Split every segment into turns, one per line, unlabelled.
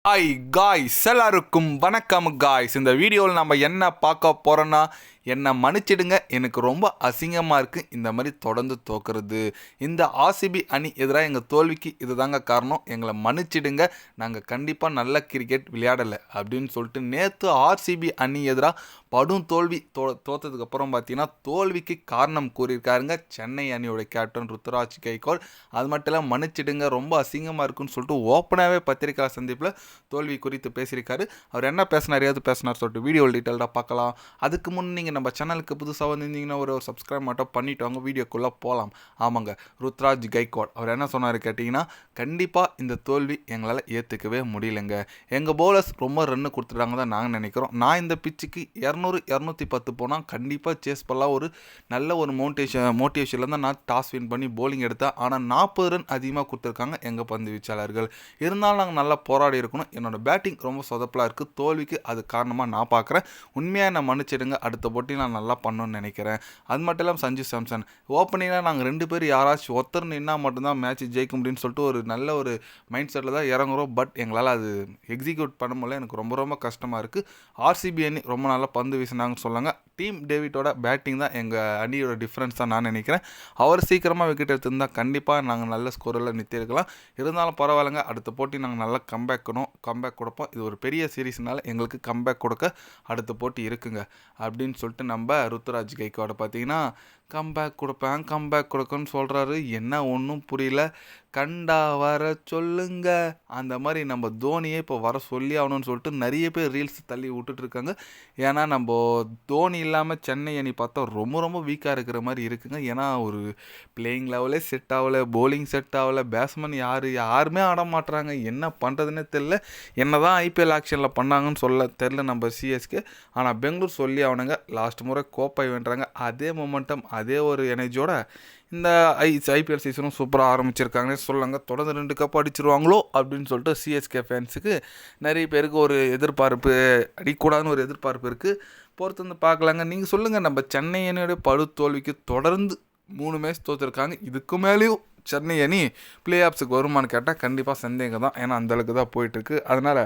Hi guys, எல்லாருக்கும் வணக்கம் guys. இந்த வீடியோவில் நம்ம என்ன பார்க்க போகிறோன்னா, என்னை மன்னிச்சிடுங்க, எனக்கு ரொம்ப அசிங்கமாக இருக்குது இந்த மாதிரி தொடர்ந்து தோக்குறது. இந்த ஆர்சிபி அணி எதிராக எங்கள் தோல்விக்கு இது தாங்க காரணம், எங்களை மன்னிச்சிடுங்க, நாங்கள் கண்டிப்பாக நல்ல கிரிக்கெட் விளையாடலை அப்படின்னு சொல்லிட்டு நேற்று ஆர்சிபி அணி எதிராக படும் தோல்வி தோற்றதுக்கப்புறம் பார்த்தீங்கன்னா தோல்விக்கு காரணம் கூறியிருக்காருங்க சென்னை அணியோட கேப்டன் ருத்ராஜ் கைக்வாட். அது மட்டும் இல்லை, மன்னிச்சிடுங்க, ரொம்ப அசிங்கமாக இருக்குன்னு சொல்லிட்டு ஓப்பனாகவே பத்திரிகை சந்திப்பில் தோல்வி குறித்து பேசியிருக்காரு. அவர் என்ன பேசினார், ஏது பேசினார் சொல்லிட்டு வீடியோ டீட்டெயில்டாக பார்க்கலாம். அதுக்கு முன் நீங்கள் நம்ம சேனலுக்கு புதுசாக வந்திருந்தீங்கன்னா ஒரு சப்ஸ்கிரைப் மட்டும் பண்ணிவிட்டு வாங்க, வீடியோக்குள்ளே போகலாம். ஆமாங்க, ருத்ராஜ் கைக்வாட் அவர் என்ன சொன்னார் கேட்டிங்கன்னா, கண்டிப்பாக இந்த தோல்வி எங்களால் ஏற்றுக்கவே முடியலைங்க. எங்கள் பவுலர்ஸ் ரொம்ப ரன்னு கொடுத்துட்டாங்க தான் நாங்கள் நினைக்கிறோம். நான் இந்த பிச்சுக்கு 200-210 போனால் கண்டிப்பாக சேஸ் பண்ணலாம். ஒரு நல்ல ஒரு மோட்டிவேஷனில் தான் நான் டாஸ் வின் பண்ணி போலிங் எடுத்தேன். ஆனால் 40 ரன் அதிகமாக கொடுத்துருக்காங்க எங்கள் பந்து வீச்சாளர்கள். இருந்தாலும் நாங்கள் நல்லா போராடி இருக்கணும். என்னோடய பேட்டிங் ரொம்ப சொதப்பலாக இருக்குது. தோல்விக்கு அது காரணமாக நான் பார்க்குறேன். உண்மையாக என்னை மன்னிச்சிடுங்க, அடுத்த போட்டி நான் நல்லா பண்ணணும்னு நினைக்கிறேன். அது மட்டும் இல்லாமல் சஞ்சு சாம்சன் ஓப்பனிங்கில் நாங்கள் 2 பேர் யாராச்சும் ஒருத்தர் நின்னா மட்டும்தான் மேட்ச் ஜெயிக்க முடியும்னு சொல்லிட்டு ஒரு நல்ல ஒரு மைண்ட் செட்டில் தான் இறங்குறோம். பட் எங்களால் அது எக்ஸிக்யூட் பண்ண முடியல. எனக்கு ரொம்ப ரொம்ப கஷ்டமாக இருக்குது. ஆர்சிபி அணி ரொம்ப நல்லா பந்து வீசினாங்கன்னு சொல்லாங்க. டீம் டேவிட்டோட பேட்டிங் தான் எங்கள் அணியோட டிஃப்ரென்ஸ் தான் நான் நினைக்கிறேன். அவர் சீக்கிரமாக விக்கெட் எடுத்திருந்தால் கண்டிப்பாக நாங்கள் நல்ல ஸ்கோரில் நிறுத்தியிருக்கலாம். இருந்தாலும் பரவாயில்லைங்க, அடுத்த போட்டி நாங்கள் நல்லா கம்பேக் கொடுப்போம். இது ஒரு பெரிய சீரீஸ்னால எங்களுக்கு கம்பேக் கொடுக்க அடுத்த போட்டி இருக்குங்க அப்படின்னு சொல்லிட்டு நம்ம ருத்ராஜ் கைக்வாட் பார்த்தீங்கன்னா கம்பேக் கொடுக்கணும்னு சொல்கிறாரு. என்ன ஒன்றும் புரியல. கண்டா வர சொல்லுங்க, அந்த மாதிரி நம்ம தோனியை இப்போ வர சொல்லி ஆகணும்னு சொல்லிட்டு நிறைய பேர் ரீல்ஸ் தள்ளி விட்டுட்ருக்காங்க. ஏன்னா நம்ம தோனி இல்லாமல் சென்னை அணி பார்த்தா ரொம்ப ரொம்ப வீக்காக இருக்கிற மாதிரி இருக்குங்க. ஏன்னா ஒரு பிளேயிங் லெவலே செட் ஆகலை, போலிங் செட் ஆகலை, பேட்ஸ்மேன் யாருமே ஆட மாட்டுறாங்க. என்ன பண்ணுறதுன்னே தெரில. என்ன தான் ஐபிஎல் ஆக்ஷனில் பண்ணாங்கன்னு சொல்ல தெரில நம்ம சிஎஸ்கே. ஆனால் பெங்களூர் சொல்லி ஆகணுங்க. லாஸ்ட் முறை கோப்பை வென்றாங்க. அதே மொமெண்டம், அதே ஒரு எனர்ஜியோட இந்த ஐபிஎல் சீசனும் சூப்பராக ஆரம்பிச்சிருக்காங்கன்னு சொல்லுங்க. தொடர்ந்து 2 கப் அடிச்சிருவாங்களோ அப்படின்னு சொல்லிட்டு சிஎஸ்கே ஃபேன்ஸுக்கு நிறைய பேருக்கு ஒரு எதிர்பார்ப்பு, அடிக்கூடாதுன்னு ஒரு எதிர்பார்ப்பு இருக்குது. பொறுத்து வந்து பார்க்கலாங்க. நீங்கள் சொல்லுங்கள், நம்ம சென்னை அணியோடைய படு தோல்விக்கு தொடர்ந்து 3 மேட்ச் தோற்றுருக்காங்க. இதுக்கு மேலேயும் சென்னை அணி பிளே ஆஃப்ஸுக்கு வருமானு கேட்டால் கண்டிப்பாக சந்தேகம் தான். ஏன்னா அந்தளவுக்கு தான் போயிட்டுருக்கு. அதனால்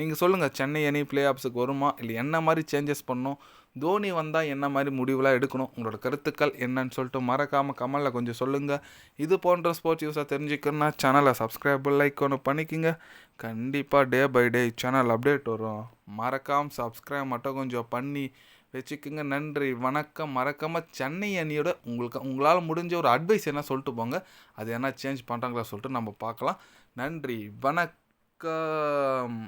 நீங்கள் சொல்லுங்கள், சென்னை அணி பிளே ஆஃப்ஸுக்கு வருமா, இல்லை என்ன மாதிரி சேஞ்சஸ் பண்ணணும், தோனி வந்தால் என்ன மாதிரி முடிவுலாம் எடுக்கணும், உங்களோட கருத்துக்கள் என்னன்னு சொல்லிட்டு மறக்காமல் கமெண்டில் கொஞ்சம் சொல்லுங்கள். இது போன்ற ஸ்போர்ட்ஸ் யூஸாக தெரிஞ்சுக்கணுன்னா சேனலை சப்ஸ்கிரைப் லைக் ஒன்று பண்ணிக்கோங்க. கண்டிப்பாக day by day channel update வரும். மறக்காமல் சப்ஸ்கிரைப் மட்டும் கொஞ்சம் பண்ணி வச்சுக்கோங்க. நன்றி, வணக்கம். மறக்காமல் சென்னை அணியோட உங்களால் முடிஞ்ச ஒரு அட்வைஸ் என்ன சொல்லிட்டு போங்க. அது என்ன சேஞ்ச் பண்ணுறாங்களா சொல்லிட்டு நம்ம பார்க்கலாம். நன்றி, வணக்கம்.